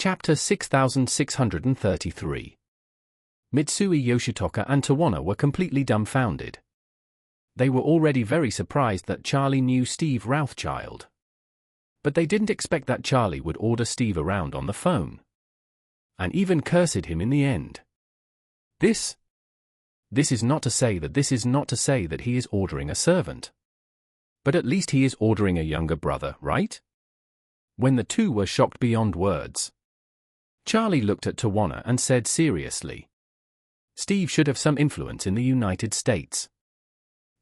Chapter 6633. Mitsui, Yoshitoka and Tawana were completely dumbfounded. They were already very surprised that Charlie knew Steve Routhchild. But they didn't expect that Charlie would order Steve around on the phone. And even cursed him in the end. This is not to say that he is ordering a servant. But at least he is ordering a younger brother, right? When the two were shocked beyond words, Charlie looked at Tawana and said seriously, "Steve should have some influence in the United States.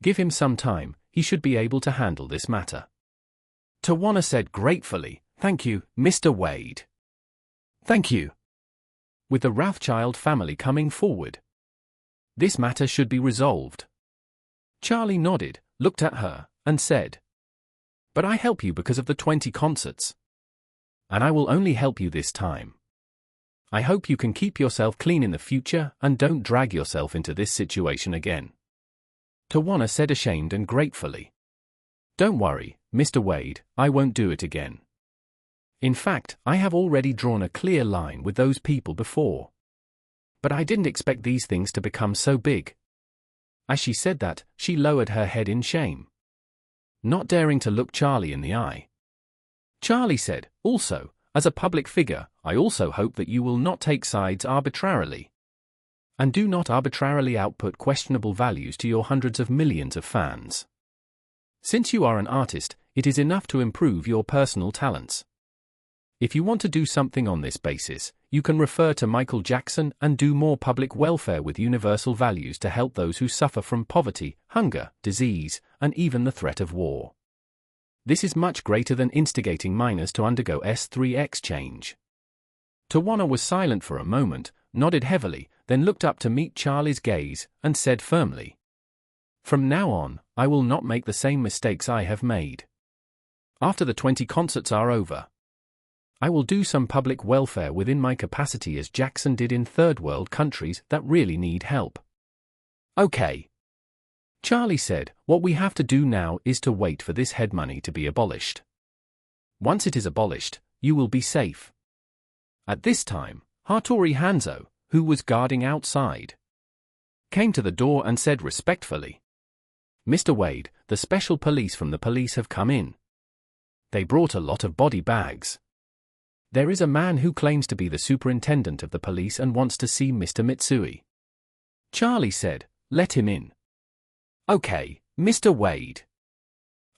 Give him some time, he should be able to handle this matter." Tawana said gratefully, "Thank you, Mr. Wade. Thank you." With the Routhchild family coming forward, this matter should be resolved. Charlie nodded, looked at her, and said, "But I help you because of the 20 concerts. And I will only help you this time. I hope you can keep yourself clean in the future and don't drag yourself into this situation again." Tawana said ashamed and gratefully, "Don't worry, Mr. Wade, I won't do it again. In fact, I have already drawn a clear line with those people before. But I didn't expect these things to become so big." As she said that, she lowered her head in shame, not daring to look Charlie in the eye. Charlie said, "Also, as a public figure, I also hope that you will not take sides arbitrarily. And do not arbitrarily output questionable values to your hundreds of millions of fans. Since you are an artist, it is enough to improve your personal talents. If you want to do something on this basis, you can refer to Michael Jackson and do more public welfare with universal values to help those who suffer from poverty, hunger, disease, and even the threat of war. This is much greater than instigating minors to undergo S3X change." Tawana was silent for a moment, nodded heavily, then looked up to meet Charlie's gaze, and said firmly, "From now on, I will not make the same mistakes I have made. After the 20 concerts are over, I will do some public welfare within my capacity as Jackson did in third world countries that really need help." "Okay," Charlie said, "what we have to do now is to wait for this head money to be abolished. Once it is abolished, you will be safe." At this time, Hattori Hanzo, who was guarding outside, came to the door and said respectfully, "Mr. Wade, the special police from the police have come in. They brought a lot of body bags. There is a man who claims to be the superintendent of the police and wants to see Mr. Mitsui." Charlie said, "Let him in." "Okay, Mr. Wade."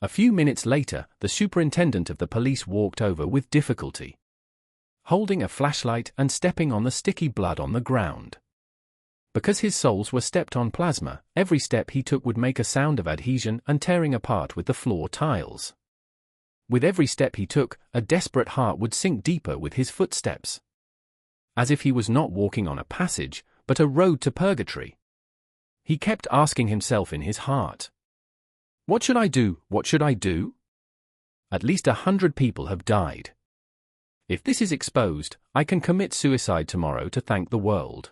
A few minutes later, the superintendent of the police walked over with difficulty, holding a flashlight and stepping on the sticky blood on the ground. Because his soles were stepped on plasma, every step he took would make a sound of adhesion and tearing apart with the floor tiles. With every step he took, a desperate heart would sink deeper with his footsteps, as if he was not walking on a passage, but a road to purgatory. He kept asking himself in his heart, "What should I do? What should I do? At least 100 people have died. If this is exposed, I can commit suicide tomorrow to thank the world."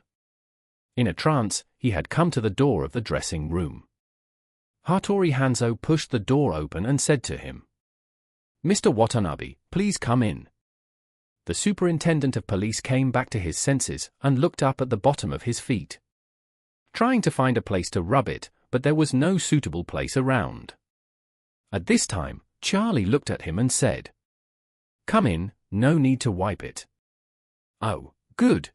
In a trance, he had come to the door of the dressing room. Hattori Hanzo pushed the door open and said to him, "Mr. Watanabe, please come in." The superintendent of police came back to his senses and looked up at the bottom of his feet, trying to find a place to rub it, but there was no suitable place around. At this time, Charlie looked at him and said, "Come in, no need to wipe it." "Oh, good."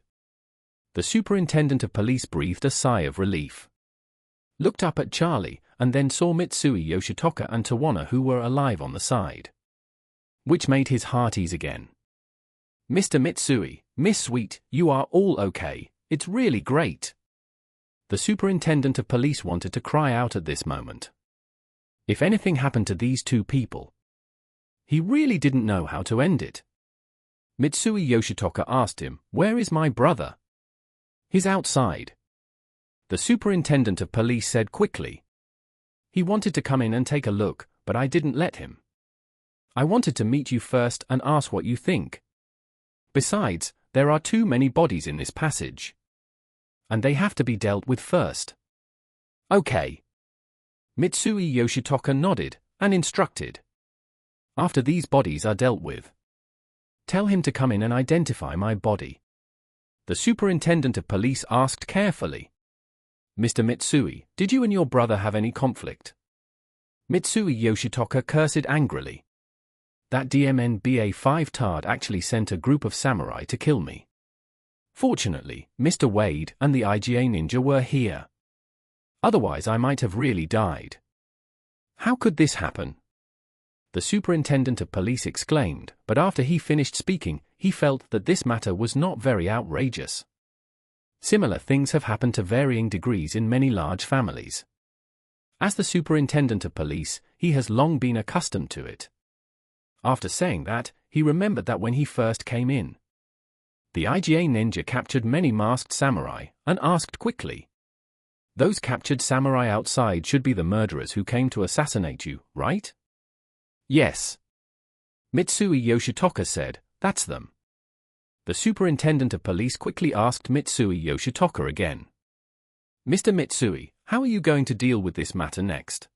The superintendent of police breathed a sigh of relief, looked up at Charlie, and then saw Mitsui, Yoshitoka and Tawana who were alive on the side, which made his heart ease again. "Mr. Mitsui, Miss Sweet, you are all okay, it's really great." The superintendent of police wanted to cry out at this moment. If anything happened to these two people, he really didn't know how to end it. Mitsui Yoshitoka asked him, "Where is my brother?" "He's outside." The superintendent of police said quickly, "He wanted to come in and take a look, but I didn't let him. I wanted to meet you first and ask what you think. Besides, there are too many bodies in this passage, and they have to be dealt with first." "Okay." Mitsui Yoshitoka nodded and instructed, "After these bodies are dealt with, Tell him to come in and identify my body. The superintendent of police asked carefully. Mr. Mitsui, did you and your brother have any conflict? Mitsui Yoshitoka cursed angrily. That DMNBA 5-tard actually sent a group of samurai to kill me. Fortunately, Mr. Wade and the IGA ninja were here. Otherwise I might have really died. How could this happen? The superintendent of police exclaimed, but after he finished speaking, he felt that this matter was not very outrageous. Similar things have happened to varying degrees in many large families. As the superintendent of police, he has long been accustomed to it. After saying that, he remembered that when he first came in, the IGA ninja captured many masked samurai, and asked quickly. Those captured samurai outside should be the murderers who came to assassinate you, right? Yes. Mitsui Yoshitoka said, that's them. The superintendent of police quickly asked Mitsui Yoshitoka again. Mr. Mitsui, how are you going to deal with this matter next?